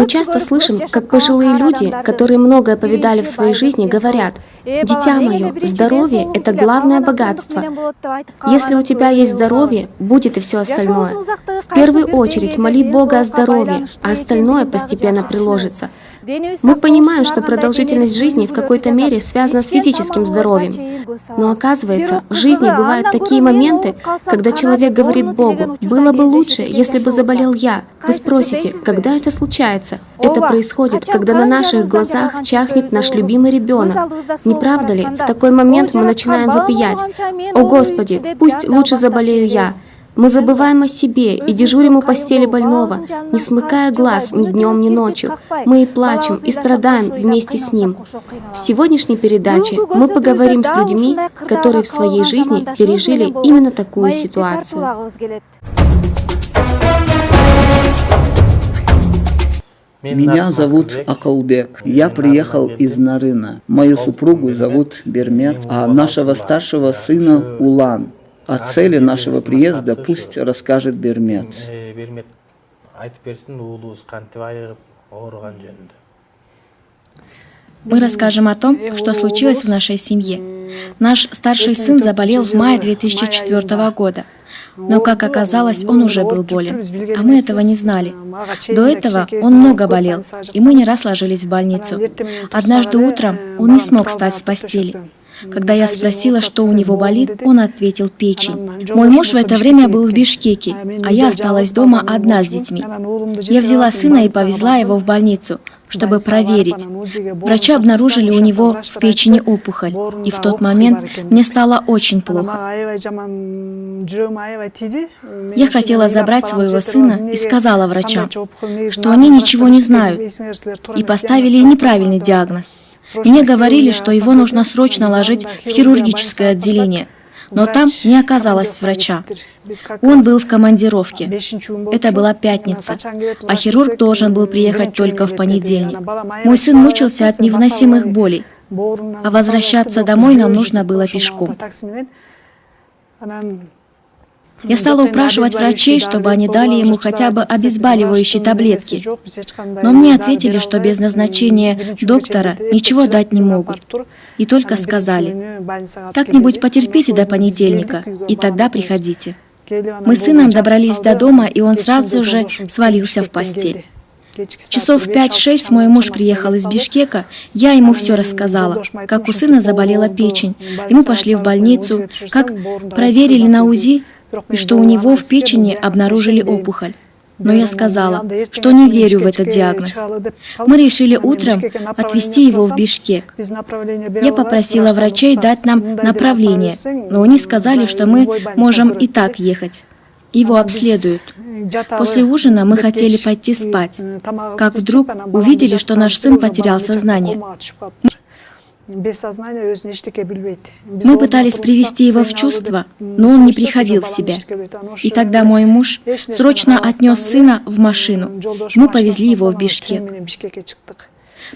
Мы часто слышим, как пожилые люди, которые многое повидали в своей жизни, говорят: «Дитя мое, здоровье – это главное богатство. Если у тебя есть здоровье, будет и все остальное. В первую очередь моли Бога о здоровье, а остальное постепенно приложится». Мы понимаем, что продолжительность жизни в какой-то мере связана с физическим здоровьем. Но оказывается, в жизни бывают такие моменты, когда человек говорит Богу: «Было бы лучше, если бы заболел я». Вы спросите, когда это случается? Это происходит, когда на наших глазах чахнет наш любимый ребенок. Не правда ли? В такой момент мы начинаем вопиять: «О Господи, пусть лучше заболею я». Мы забываем о себе и дежурим у постели больного, не смыкая глаз ни днем, ни ночью. Мы и плачем, и страдаем вместе с ним. В сегодняшней передаче мы поговорим с людьми, которые в своей жизни пережили именно такую ситуацию. Меня зовут Акылбек. Я приехал из Нарына. Мою супругу зовут Бермет, а нашего старшего сына Улан. О цели нашего приезда пусть расскажет Бермет. Мы расскажем о том, что случилось в нашей семье. Наш старший сын заболел в мае 2004 года. Но, как оказалось, он уже был болен, а мы этого не знали. До этого он много болел, и мы не раз ложились в больницу. Однажды утром он не смог встать с постели. Когда я спросила, что у него болит, он ответил: печень. Мой муж в это время был в Бишкеке, а я осталась дома одна с детьми. Я взяла сына и повезла его в больницу, чтобы проверить. Врачи обнаружили у него в печени опухоль, и в тот момент мне стало очень плохо. Я хотела забрать своего сына и сказала врачам, что они ничего не знают, и поставили неправильный диагноз. Мне говорили, что его нужно срочно ложить в хирургическое отделение, но там не оказалось врача. Он был в командировке. Это была пятница, а хирург должен был приехать только в понедельник. Мой сын мучился от невыносимых болей, а возвращаться домой нам нужно было пешком. Я стала упрашивать врачей, чтобы они дали ему хотя бы обезболивающие таблетки. Но мне ответили, что без назначения доктора ничего дать не могут. И только сказали: «Как-нибудь потерпите до понедельника, и тогда приходите». Мы с сыном добрались до дома, и он сразу же свалился в постель. Часов в 5-6 мой муж приехал из Бишкека, я ему все рассказала, как у сына заболела печень, и мы пошли в больницу, как проверили на УЗИ, и что у него в печени обнаружили опухоль. Но я сказала, что не верю в этот диагноз. Мы решили утром отвезти его в Бишкек. Я попросила врачей дать нам направление, но они сказали, что мы можем и так ехать. Его обследуют. После ужина мы хотели пойти спать, как вдруг увидели, что наш сын потерял сознание. Мы пытались привести его в чувство, но он не приходил в себя. И тогда мой муж срочно отнес сына в машину. Мы повезли его в Бишкек.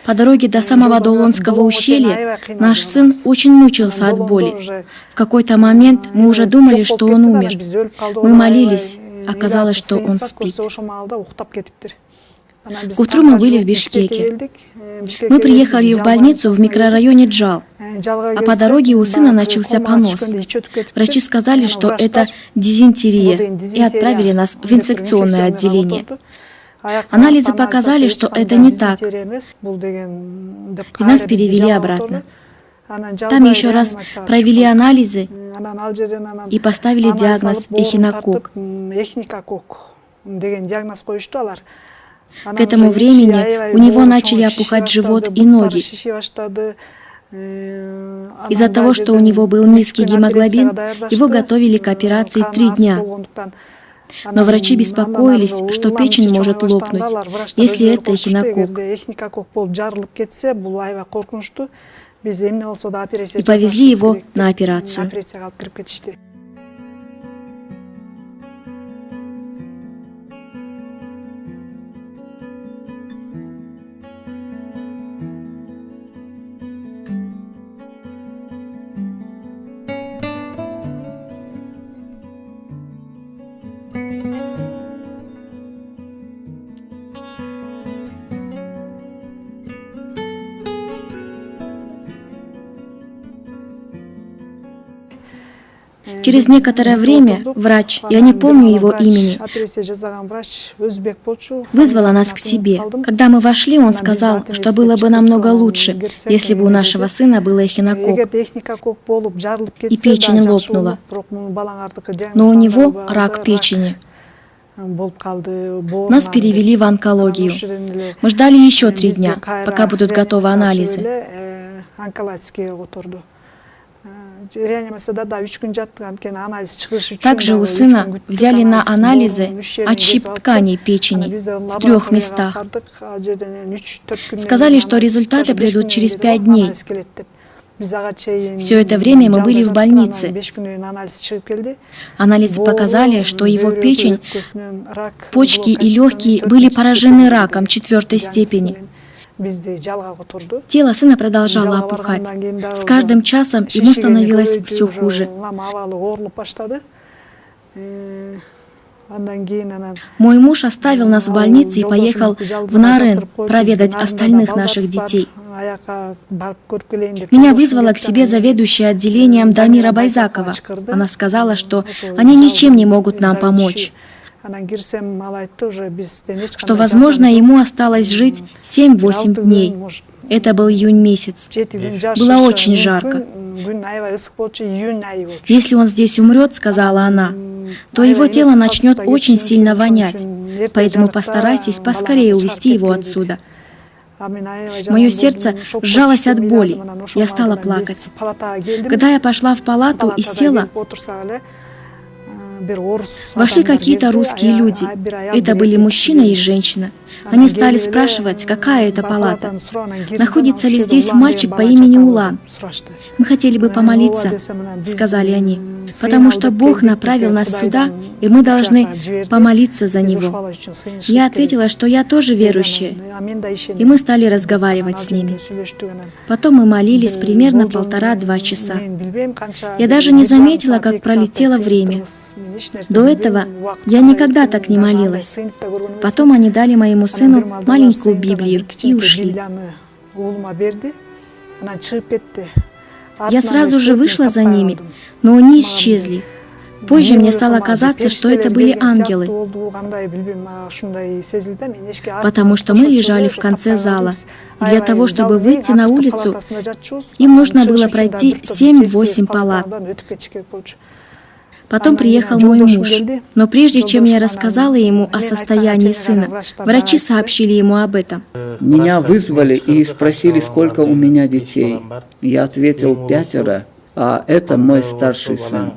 По дороге до самого Долонского ущелья наш сын очень мучился от боли. В какой-то момент мы уже думали, что он умер. Мы молились, оказалось, что он спит. К утру мы были в Бишкеке. Мы приехали в больницу в микрорайоне Джал, а по дороге у сына начался понос. Врачи сказали, что это дизентерия, и отправили нас в инфекционное отделение. Анализы показали, что это не так, и нас перевели обратно. Там еще раз провели анализы и поставили диагноз эхинокок. К этому времени у него начали опухать живот и ноги. Из-за того, что у него был низкий гемоглобин, его готовили к операции 3 дня. Но врачи беспокоились, что печень может лопнуть, если это эхинокок. И повезли его на операцию. Через некоторое время врач, я не помню его имени, вызвала нас к себе. Когда мы вошли, он сказал, что было бы намного лучше, если бы у нашего сына был эхинококк, и печень лопнула. Но у него рак печени. Нас перевели в онкологию. Мы ждали еще 3 дня, пока будут готовы анализы. Также у сына взяли на анализы отщип тканей печени в 3 местах. Сказали, что результаты придут через 5 дней. Все это время мы были в больнице. Анализы показали, что его печень, почки и легкие были поражены раком 4-й степени. Тело сына продолжало опухать. С каждым часом ему становилось все хуже. Мой муж оставил нас в больнице и поехал в Нарын проведать остальных наших детей. Меня вызвала к себе заведующая отделением Дамира Байзакова. Она сказала, что они ничем не могут нам помочь, что, возможно, ему осталось жить 7-8 дней. Это был июнь месяц. Было очень жарко. Если он здесь умрет, сказала она, то его тело начнет очень сильно вонять, поэтому постарайтесь поскорее увезти его отсюда. Мое сердце сжалось от боли, я стала плакать. Когда я пошла в палату и села, вошли какие-то русские люди. Это были мужчина и женщина. Они стали спрашивать, какая это палата. Находится ли здесь мальчик по имени Улан? Мы хотели бы помолиться, сказали они, потому что Бог направил нас сюда, и мы должны помолиться за него. Я ответила, что я тоже верующая, и мы стали разговаривать с ними. Потом мы молились примерно 1,5-2 часа. Я даже не заметила, как пролетело время. До этого я никогда так не молилась. Потом они дали моему сыну маленькую Библию и ушли. Я сразу же вышла за ними, но они исчезли. Позже мне стало казаться, что это были ангелы, потому что мы лежали в конце зала. И для того, чтобы выйти на улицу, им нужно было пройти 7-8 палат. Потом приехал мой муж, но прежде чем я рассказала ему о состоянии сына, врачи сообщили ему об этом. Меня вызвали и спросили, сколько у меня детей. Я ответил 5, а это мой старший сын.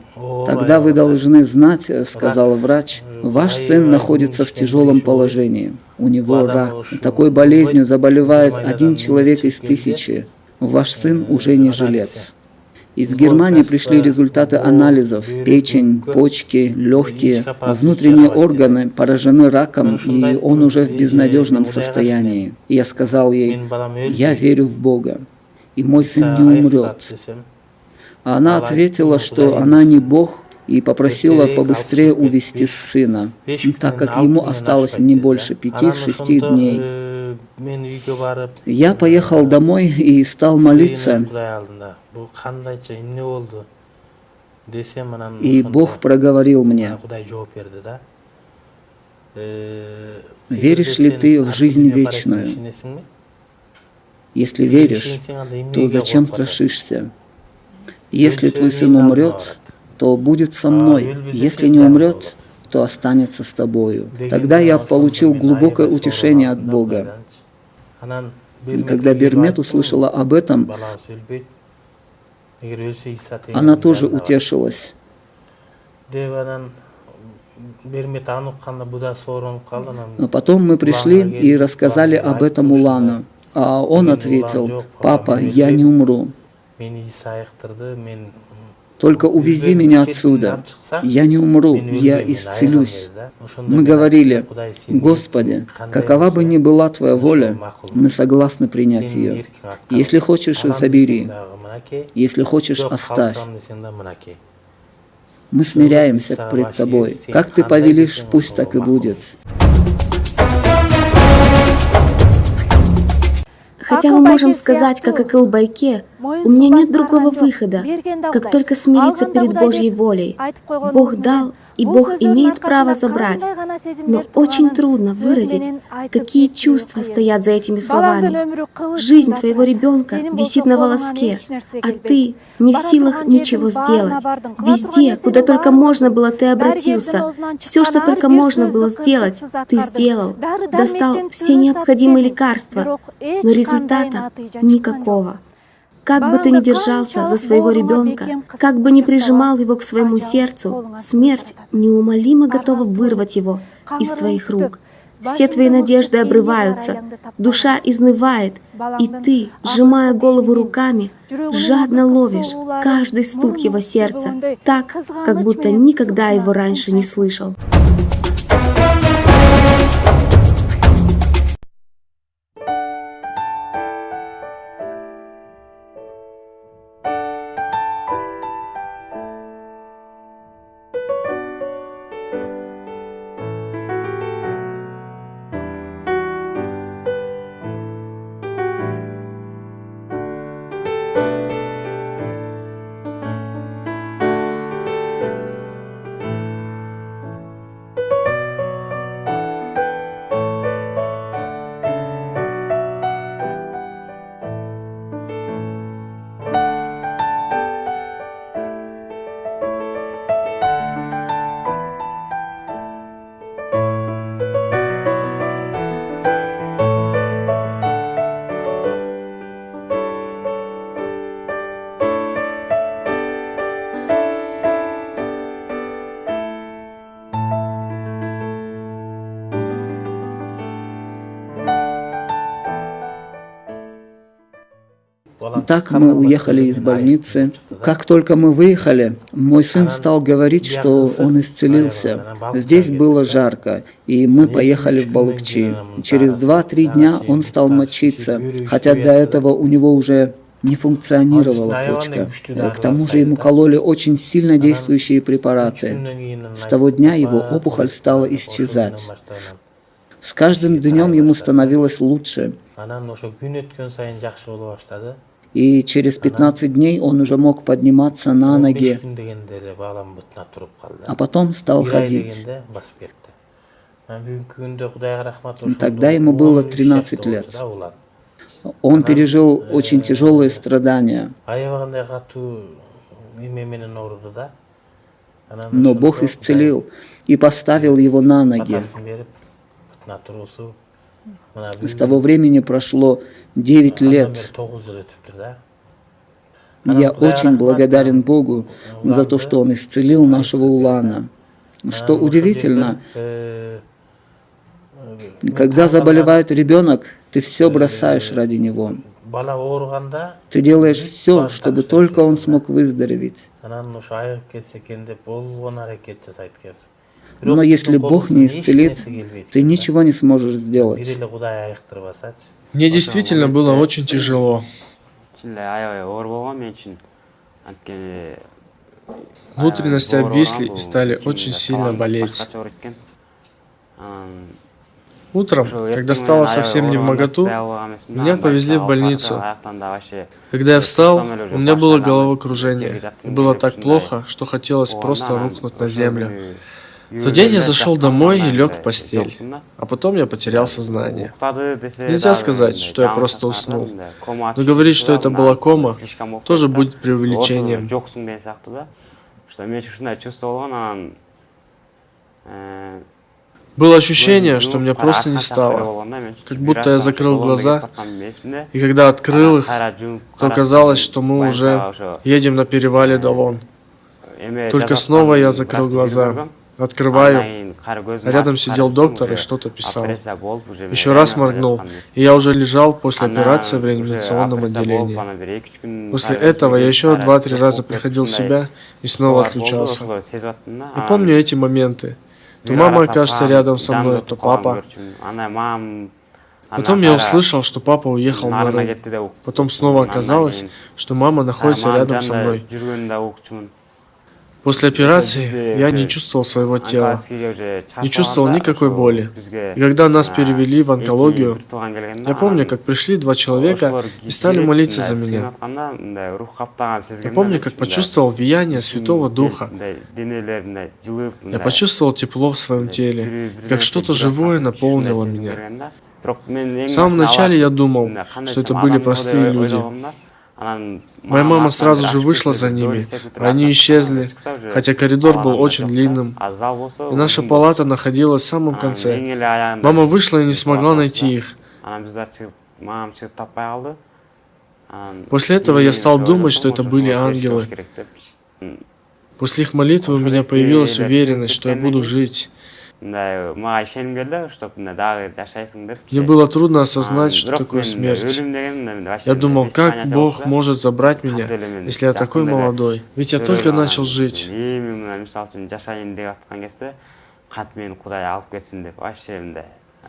Тогда вы должны знать, сказал врач, ваш сын находится в тяжелом положении. У него рак. Такой болезнью заболевает 1 человек из 1000. Ваш сын уже не жилец. Из Германии пришли результаты анализов. Печень, почки, легкие, внутренние органы поражены раком, и он уже в безнадежном состоянии. И я сказал ей, я верю в Бога, и мой сын не умрет. А она ответила, что она не Бог, и попросила побыстрее увезти сына, так как ему осталось не больше 5-6 дней. Я поехал домой и стал молиться. И Бог проговорил мне, веришь ли ты в жизнь вечную? Если веришь, то зачем страшишься? Если твой сын умрет, то будет со мной. Если не умрет, то останется с тобою. Тогда я получил глубокое утешение от Бога. И когда Бермет услышала об этом, она тоже утешилась. Но потом мы пришли и рассказали об этом Улану. А он ответил, папа, я не умру. Только увези меня отсюда. Я не умру, я исцелюсь. Мы говорили, Господи, какова бы ни была Твоя воля, мы согласны принять ее. Если хочешь, забери. Если хочешь, оставь. Мы смиряемся пред Тобой. Как Ты повелишь, пусть так и будет. Хотя мы можем сказать, как Акылбайке, у меня нет другого выхода, как только смириться перед Божьей волей. Бог дал, и Бог имеет право забрать. Но очень трудно выразить, какие чувства стоят за этими словами. Жизнь твоего ребенка висит на волоске, а ты не в силах ничего сделать. Везде, куда только можно было, ты обратился. Все, что только можно было сделать, ты сделал. Достал все необходимые лекарства, но результата никакого. Как бы ты ни держался за своего ребенка, как бы ни прижимал его к своему сердцу, смерть неумолимо готова вырвать его из твоих рук. Все твои надежды обрываются, душа изнывает, и ты, сжимая голову руками, жадно ловишь каждый стук его сердца, так, как будто никогда его раньше не слышал. Так мы уехали из больницы. Как только мы выехали, мой сын стал говорить, что он исцелился. Здесь было жарко, и мы поехали в Балыкчи. Через 2-3 дня он стал мочиться, хотя до этого у него уже не функционировала почка. К тому же ему кололи очень сильно действующие препараты. С того дня его опухоль стала исчезать. С каждым днем ему становилось лучше. И через 15 дней он уже мог подниматься на ноги, а потом стал ходить. Тогда ему было 13 лет. Он пережил очень тяжелые страдания. Но Бог исцелил и поставил его на ноги. С того времени прошло 9 лет. Я очень благодарен Богу за то, что Он исцелил нашего Улана. Что удивительно, когда заболевает ребенок, ты все бросаешь ради него. Ты делаешь все, чтобы только он смог выздороветь. Но если Бог не исцелит, ты ничего не сможешь сделать. Мне действительно было очень тяжело. Внутренности обвисли и стали очень сильно болеть. Утром, когда стало совсем невмоготу, меня повезли в больницу. Когда я встал, у меня было головокружение. И было так плохо, что хотелось просто рухнуть на землю. В тот день я зашел домой и лег в постель, а потом я потерял сознание. Нельзя сказать, что я просто уснул, но говорить, что это была кома, тоже будет преувеличением. Было ощущение, что меня просто не стало, как будто я закрыл глаза, и когда открыл их, то казалось, что мы уже едем на перевале Далон. Только снова я закрыл глаза. Открываю, а рядом сидел доктор и что-то писал. Еще раз моргнул, и я уже лежал после операции в реанимационном отделении. После этого я еще 2-3 раза приходил в себя и снова отключался. Я помню эти моменты. То мама окажется рядом со мной, то папа. Потом я услышал, что папа уехал на рынок. Потом снова оказалось, что мама находится рядом со мной. После операции я не чувствовал своего тела, не чувствовал никакой боли. И когда нас перевели в онкологию, я помню, как пришли два человека и стали молиться за меня. Я помню, как почувствовал влияние Святого Духа. Я почувствовал тепло в своем теле, как что-то живое наполнило меня. В самом начале я думал, что это были простые люди. Моя мама сразу же вышла за ними, они исчезли, хотя коридор был очень длинным, и наша палата находилась в самом конце. Мама вышла и не смогла найти их. После этого я стал думать, что это были ангелы. После их молитвы у меня появилась уверенность, что я буду жить. Мне было трудно осознать, что такое смерть. Я думал, как Бог может забрать меня, если я такой молодой? Ведь я только начал жить.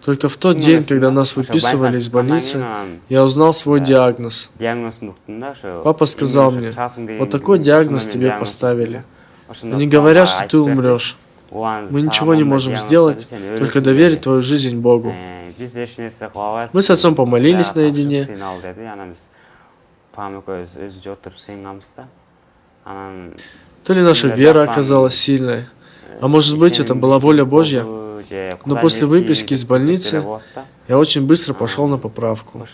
Только в тот день, когда нас выписывали из больницы, я узнал свой диагноз. Папа сказал мне, вот такой диагноз тебе поставили. Они говорят, что ты умрешь. Мы ничего не можем сделать, только доверить твою жизнь Богу. Мы с отцом помолились наедине. То ли наша вера оказалась сильной, а может быть, это была воля Божья. Но после выписки из больницы я очень быстро пошел на поправку.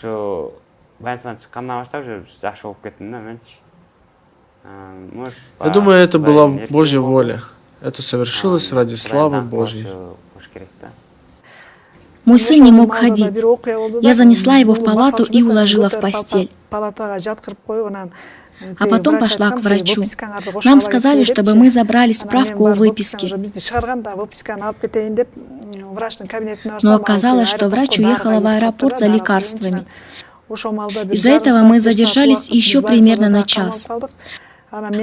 Я думаю, это была Божья воля. Это совершилось ради славы Божьей. Мой сын не мог ходить. Я занесла его в палату и уложила в постель. А потом пошла к врачу. Нам сказали, чтобы мы забрали справку о выписке. Но оказалось, что врач уехала в аэропорт за лекарствами. Из-за этого мы задержались еще примерно на час.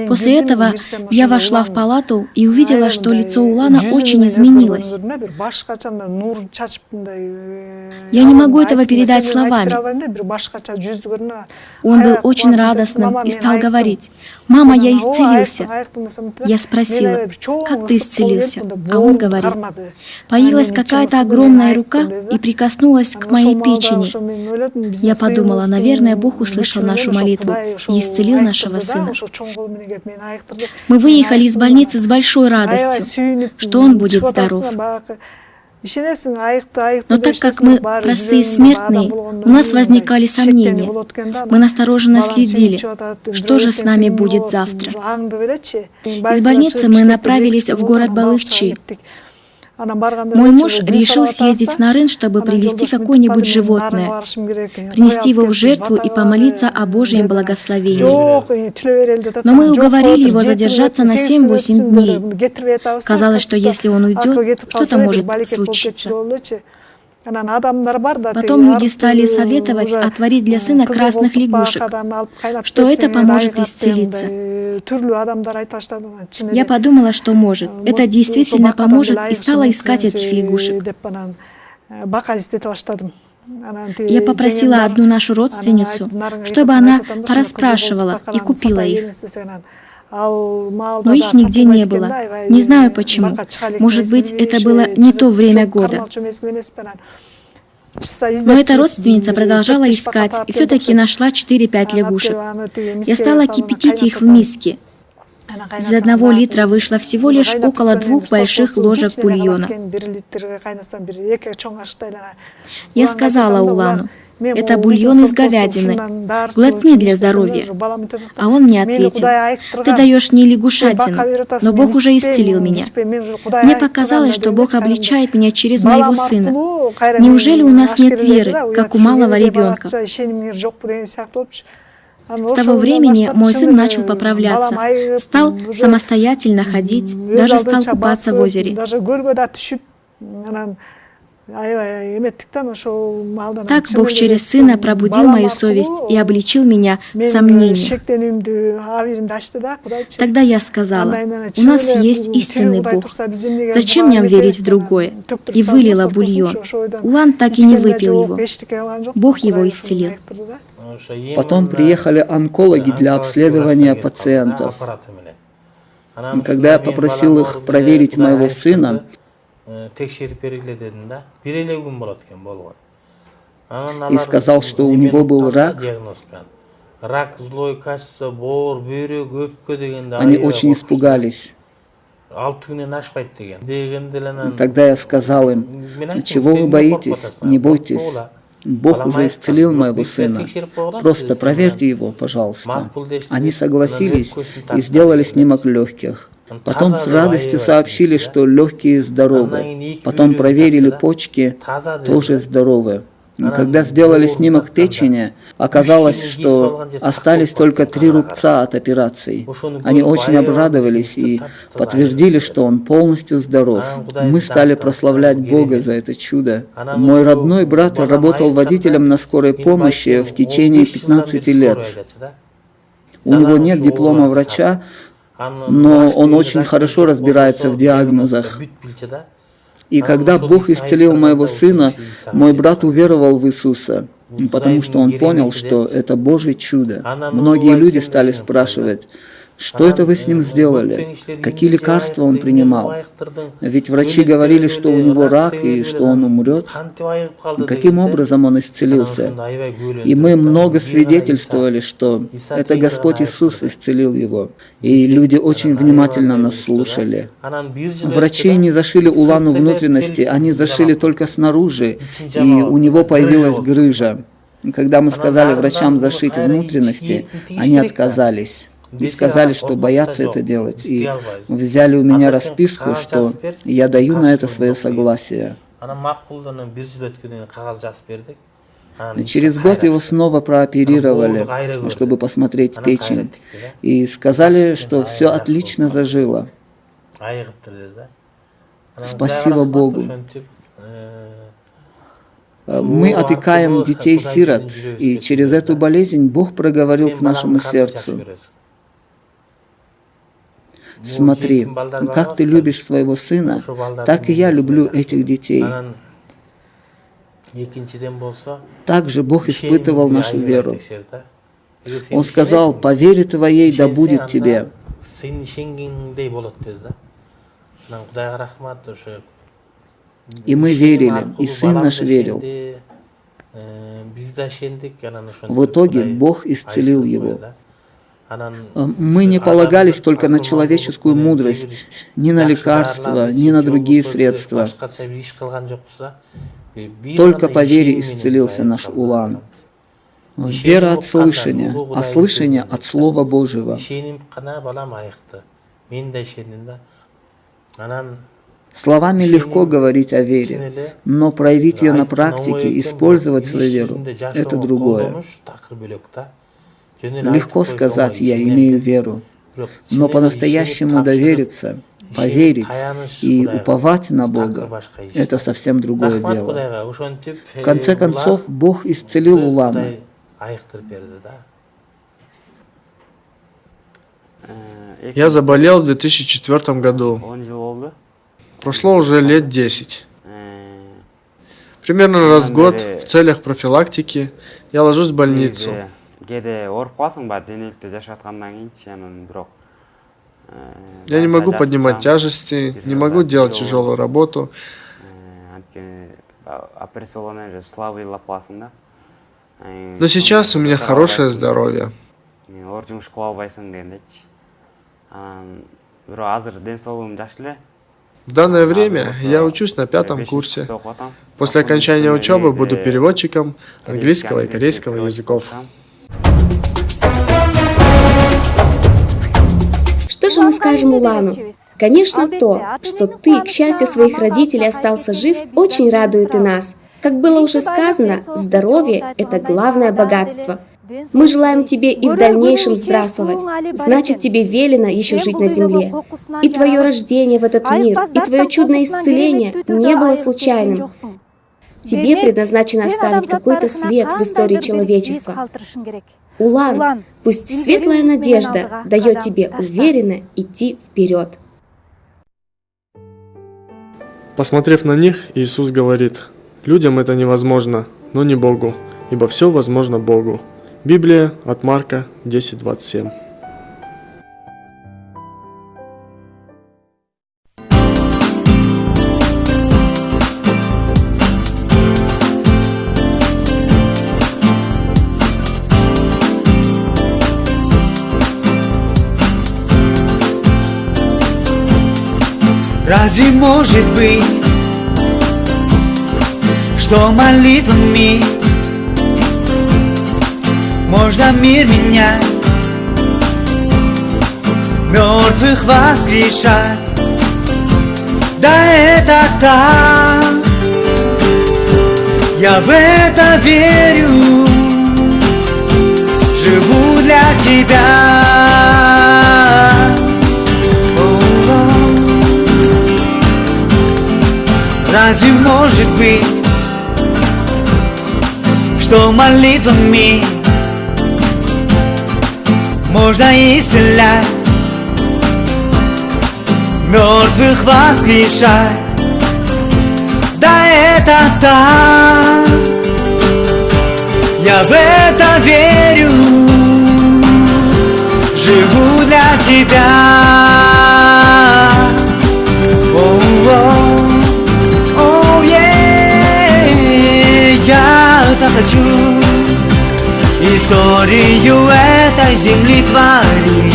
После этого я вошла в палату и увидела, что лицо Улана очень изменилось. Я не могу этого передать словами. Он был очень радостным и стал говорить: «Мама, я исцелился». Я спросила: «Как ты исцелился?» А он говорит: «Появилась какая-то огромная рука и прикоснулась к моей печени». Я подумала, наверное, Бог услышал нашу молитву и исцелил нашего сына. Мы выехали из больницы с большой радостью, что он будет здоров. Но так как мы простые смертные, у нас возникали сомнения. Мы настороженно следили, что же с нами будет завтра. Из больницы мы направились в город Балыкчи. Мой муж решил съездить на Рын, чтобы привезти какое-нибудь животное, принести его в жертву и помолиться о Божьем благословении. Но мы уговорили его задержаться на 7-8 дней. Казалось, что если он уйдет, что-то может случиться. Потом люди стали советовать отварить для сына красных лягушек, что это поможет исцелиться. Я подумала, что может. Это действительно поможет, и стала искать этих лягушек. Я попросила одну нашу родственницу, чтобы она порасспрашивала и купила их. Но их нигде не было. Не знаю почему. Может быть, это было не то время года. Но эта родственница продолжала искать и все-таки нашла 4-5 лягушек. Я стала кипятить их в миске. Из 1 литра вышло всего лишь около 2 больших ложек бульона. Я сказала Улану: «Это бульон из говядины. Глотни для здоровья». А он мне ответил: «Ты даешь мне лягушатину, но Бог уже исцелил меня». Мне показалось, что Бог обличает меня через моего сына. Неужели у нас нет веры, как у малого ребенка? С того времени мой сын начал поправляться, стал самостоятельно ходить, даже стал купаться в озере. Так Бог через сына пробудил мою совесть и обличил меня в сомнениях. Тогда я сказала: «У нас есть истинный Бог. Зачем нам верить в другое?» И вылила бульон. Улан так и не выпил его. Бог его исцелил. Потом приехали онкологи для обследования пациентов. Когда я попросил их проверить моего сына, и сказал, что у него был рак, они очень испугались. Тогда я сказал им: чего вы боитесь? Не бойтесь. Бог уже исцелил моего сына. Просто проверьте его, пожалуйста. Они согласились и сделали снимок легких. Потом с радостью сообщили, что легкие здоровы. Потом проверили почки, тоже здоровы. Когда сделали снимок печени, оказалось, что остались только 3 рубца от операции. Они очень обрадовались и подтвердили, что он полностью здоров. Мы стали прославлять Бога за это чудо. Мой родной брат работал водителем на скорой помощи в течение 15 лет. У него нет диплома врача, но он очень хорошо разбирается в диагнозах. И когда Бог исцелил моего сына, мой брат уверовал в Иисуса, потому что он понял, что это Божье чудо. Многие люди стали спрашивать: что это вы с ним сделали? Какие лекарства он принимал? Ведь врачи говорили, что у него рак и что он умрет. Каким образом он исцелился? И мы много свидетельствовали, что это Господь Иисус исцелил его. И люди очень внимательно нас слушали. Врачи не зашили Улану внутренности, они зашили только снаружи, и у него появилась грыжа. Когда мы сказали врачам зашить внутренности, они отказались. И сказали, что боятся это делать, и взяли у меня расписку, что я даю на это свое согласие. И через год его снова прооперировали, чтобы посмотреть печень, и сказали, что все отлично зажило. Спасибо Богу. Мы опекаем детей-сирот, и через эту болезнь Бог проговорил к нашему сердцу: смотри, как ты любишь своего сына, так и я люблю этих детей. Также Бог испытывал нашу веру. Он сказал: по вере твоей да будет тебе. И мы верили, и сын наш верил. В итоге Бог исцелил его. Мы не полагались только на человеческую мудрость, ни на лекарства, ни на другие средства. Только по вере исцелился наш Улан. Вера от слышания, а слышание от Слова Божьего. Словами легко говорить о вере, но проявить ее на практике, использовать свою веру – это другое. Легко сказать: я имею веру, но по-настоящему довериться, поверить и уповать на Бога – это совсем другое дело. В конце концов, Бог исцелил Улана. Я заболел в 2004 году. Прошло уже лет 10. Примерно раз в год в целях профилактики я ложусь в больницу. Я не могу поднимать тяжести, не могу делать тяжелую работу. Но сейчас у меня хорошее здоровье. В данное время я учусь на 5-м курсе. После окончания учебы буду переводчиком английского и корейского языков. Что же мы скажем Улану? Конечно, то, что ты, к счастью своих родителей, остался жив, очень радует и нас. Как было уже сказано, здоровье – это главное богатство. Мы желаем тебе и в дальнейшем здравствовать. Значит, тебе велено еще жить на земле. И твое рождение в этот мир, и твое чудное исцеление не было случайным. Тебе предназначено оставить какой-то след в истории человечества. Улан, пусть светлая надежда дает тебе уверенно идти вперед. Посмотрев на них, Иисус говорит: людям это невозможно, но не Богу, ибо все возможно Богу. Библия от Марка 10:27. Разве может быть, что молитвами можно мир менять, мертвых воскрешать? Да это так, я в это верю, живу для тебя. Разве может быть, что молитвами можно исцелять, мертвых воскрешать? Да это так, я в это верю, живу для тебя. Я хочу историю этой земли творить.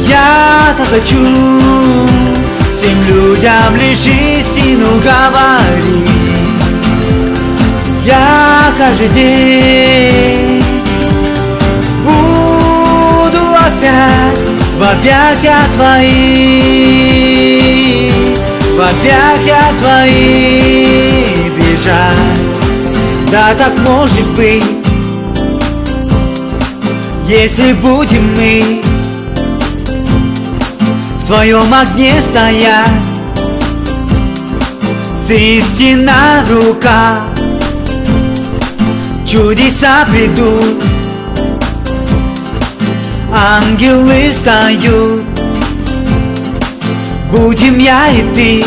Я-то хочу всем людям лишь истину говорить. Я каждый день буду опять в объятия твои, в объятия твои бежать. Да так может быть, если будем мы в твоем огне стоять, с истиной в руках, чудеса придут, ангелы встают. Будем я и ты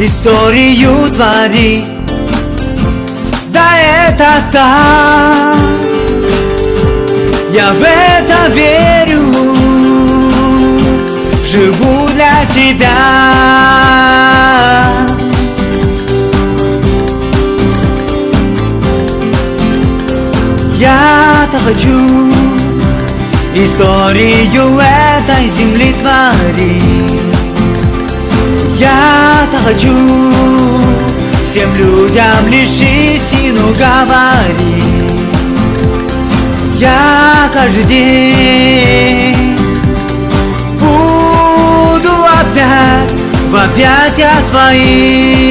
историю творить. Да это так, я в это верю, живу для тебя. Я-то хочу историю этой земли творить. Я-то хочу всем людям лишь истину говорить. Я каждый день буду опять в объятия твои,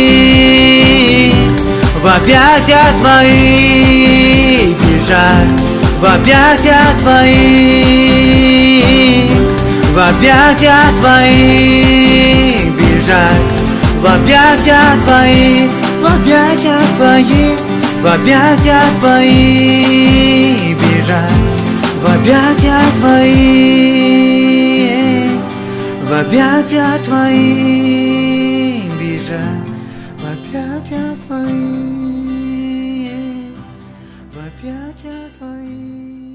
в объятия твои бежать, в объятия твои, в объятия твои бежать, в объятия твои, в объятия твои, в объятия твои бежать, в объятия твои, в объятия твои бежать, в объятия твои, в объятия твои.